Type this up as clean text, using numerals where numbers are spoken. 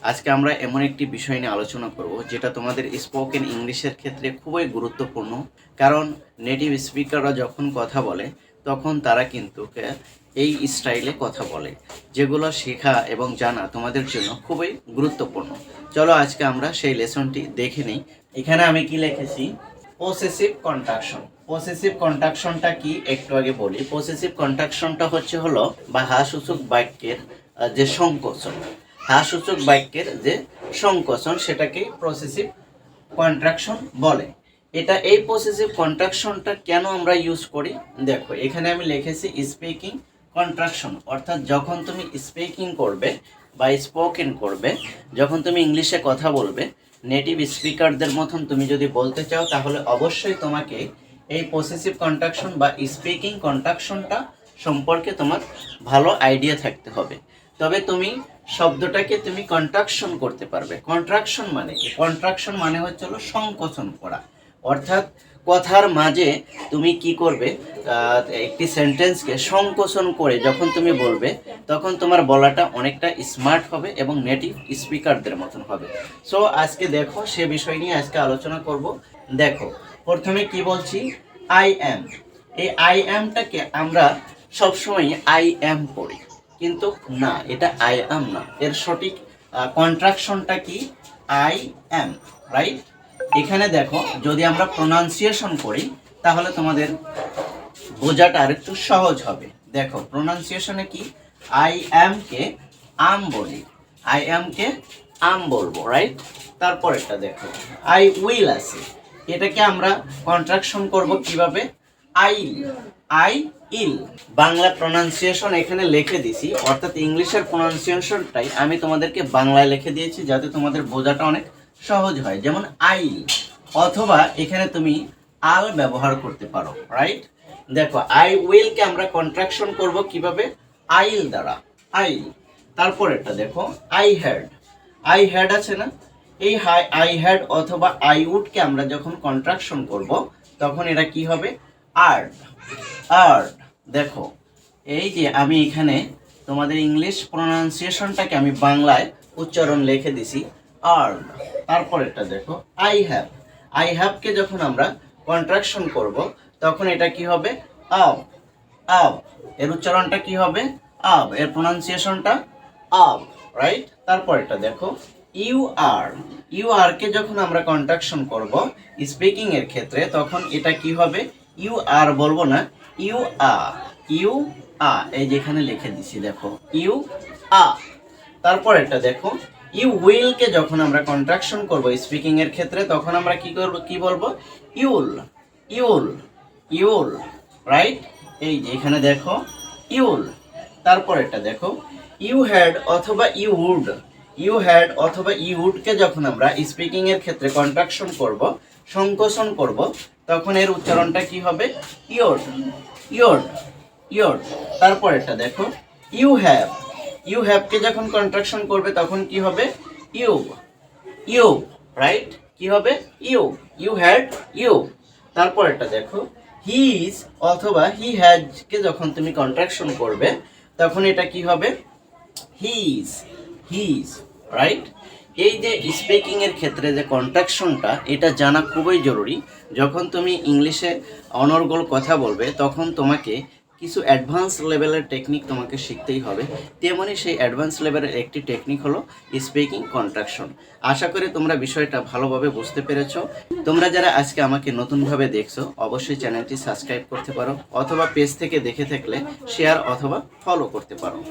আজকে আমরা এমন একটি বিষয় নিয়ে আলোচনা করব যেটা তোমাদের স্পোকেন ইংলিশের ক্ষেত্রে খুবই গুরুত্বপূর্ণ। কারণ নেটিভ স্পিকাররা যখন কথা বলে তখন তারা কিন্তু এই স্টাইলে কথা বলে, যেগুলো শেখা এবং জানা তোমাদের জন্য খুবই গুরুত্বপূর্ণ। চলো আজকে আমরা সেই লেসনটি দেখে নিই। এখানে আমি কি লিখেছি, পসেসিভ কন্ট্রাকশন। পসেসিভ কন্ট্রাকশনটা কি একটু আগে বলি। পসেসিভ কন্ট্রাকশনটা হলো বা সূচক বাক্যের যে সংকোচন, সূচক বাক্যের যে সংকোচন সেটাকে পসেসিভ কন্ট্রাকশন বলে। এই পসেসিভ কন্ট্রাকশনটা কেন আমরা ইউজ করি দেখো, এখানে আমি লিখেছি স্পিকিং কন্ট্রাকশন, অর্থাৎ যখন তুমি স্পিকিং করবে বা স্পোকেন করবে, যখন তুমি ইংলিশে কথা বলবে নেটিভ স্পিকারদের মতন তুমি যদি বলতে চাও, তাহলে অবশ্যই তোমাকে এই পসেসিভ কন্ট্রাকশন বা স্পিকিং কন্ট্রাকশনটা সম্পর্কে তোমার ভালো আইডিয়া থাকতে হবে। তবে তুমি শব্দটাকে তুমি কন্ট্রাকশন করতে পারবে। কন্ট্রাকশন মানে কি? কন্ট্রাকশন মানে হচ্ছে সংকোচন করা, অর্থাৎ কথার মাঝে তুমি কি করবে, একটি সেন্টেন্সকে সংকোচন করে যখন তুমি বলবে তখন তোমার বলাটা অনেকটা স্মার্ট হবে এবং নেটিভ স্পিকারদের মতন হবে। সো আজকে দেখো সে বিষয় নিয়ে আজকে আলোচনা করব। দেখো প্রথমে কি বলছি, আই অ্যাম। এই আই অ্যামটাকে আমরা সবসময় আই অ্যাম পড়ি, কিন্তু না, এটা আই অ্যাম না। এর সঠিক কন্ট্রাকশনটা কি? I am, right? এখানে দেখো যদি আমরা প্রোনাউন্সিয়েশন করি তাহলে তোমাদের বোঝাটা আর একটু সহজ হবে। দেখো প্রোনাউন্সিয়েশনে কি, আই অ্যাম কে আম বলি, আই অ্যাম কে আম বলবো, রাইট? তারপরেরটা দেখো, আই উইল আছে, এটাকে আমরা কন্ট্রাকশন করব কিভাবে? I I ill. Bangla pronunciation এখানে লিখে দিছি, অর্থাৎ ইংলিশের প্রোনাউন্সিয়েশনটাই আমি তোমাদেরকে বাংলায় লিখে দিয়েছি যাতে তোমাদের বোঝাটা অনেক সহজ হয়। যেমন আইল, অথবা এখানে তুমি আল ব্যবহার করতে পারো, রাইট? দেখো আই উইলকে আমরা কন্ট্রাকশন করব কিভাবে? আইল দ্বারা, আইল। তারপরেরটা দেখো, আই হ্যাড। আই হ্যাড আছে না, এই আই হ্যাড অথবা আই উডকে আমরা যখন কন্ট্রাকশন করব তখন এটা কি হবে? আর্ড, আর্ড। দেখো এই যে আমি এখানে তোমাদের ইংলিশ প্রোনাউন্সিয়েশনটাকে আমি বাংলায় উচ্চারণ লিখে দিছি, আর্ড। তারপরেরটা দেখো, আই হ্যাভ। আই হ্যাভকে যখন আমরা কন্ট্রাকশন করব তখন এটা কি হবে? আব, আব। এর উচ্চারণটা কি হবে? আব। এর প্রোনাউন্সিয়েশনটা আব, রাইট? তারপরেরটা দেখো, ইউ আর। ইউ আর কে যখন আমরা কন্ট্রাকশন করব স্পিকিং এর ক্ষেত্রে তখন এটা কি হবে? ইউ আর বলবো না, ইউ আ, ইউ আ। এই যেখানে লিখে দিছি দেখো, ইউ আ। তারপর এটা দেখো, ইউ উইল কে যখন আমরা কন্ট্রাকশন করব স্পিকিং এর ক্ষেত্রে তখন আমরা কি করব, কি বলবো? ইউল, ইউল, ইউল, রাইট? এই যে এখানে দেখো ইউল। তারপর এটা দেখো, ইউ হ্যাড অথবা ইউ উড। ইউ হ্যাড অথবা ইউ উড কে যখন আমরা স্পিকিং এর ক্ষেত্রে কন্ট্রাকশন করব, সংকোচন করব, তখন এর উচ্চারণটা কি হবে? Your, your, your. তারপর এটা দেখো, ইউ হ্যাভ। ইউ হ্যাভ কে যখন কন্ট্রাকশন করবে তখন কি হবে? You, you, right? কি হবে? You, you had, you. তারপর এটা দেখো, হি ইজ অথবা হি হ্যাজ কে যখন তুমি কন্ট্রাকশন করবে তখন এটা কি হবে? He is, he is, right? এই যে স্পিকিং এর ক্ষেত্রে যে কন্ট্রাকশনটা, এটা জানা খুবই জরুরি। যখন তুমি ইংলিশে অনর্গল কথা বলবে তখন তোমাকে কিছু অ্যাডভান্স লেভেলের টেকনিক তোমাকে শিখতেই হবে। তেমনই সেই অ্যাডভান্স লেভেলের একটি টেকনিক হলো স্পিকিং কন্ট্রাকশন। আশা করি তোমরা বিষয়টা ভালোভাবে বুঝতে পেরেছো। তোমরা যারা আজকে আমাকে নতুনভাবে দেখছো অবশ্যই চ্যানেলটি সাবস্ক্রাইব করতে পারো, অথবা পেজ থেকে দেখে থাকলে শেয়ার অথবা ফলো করতে পারো।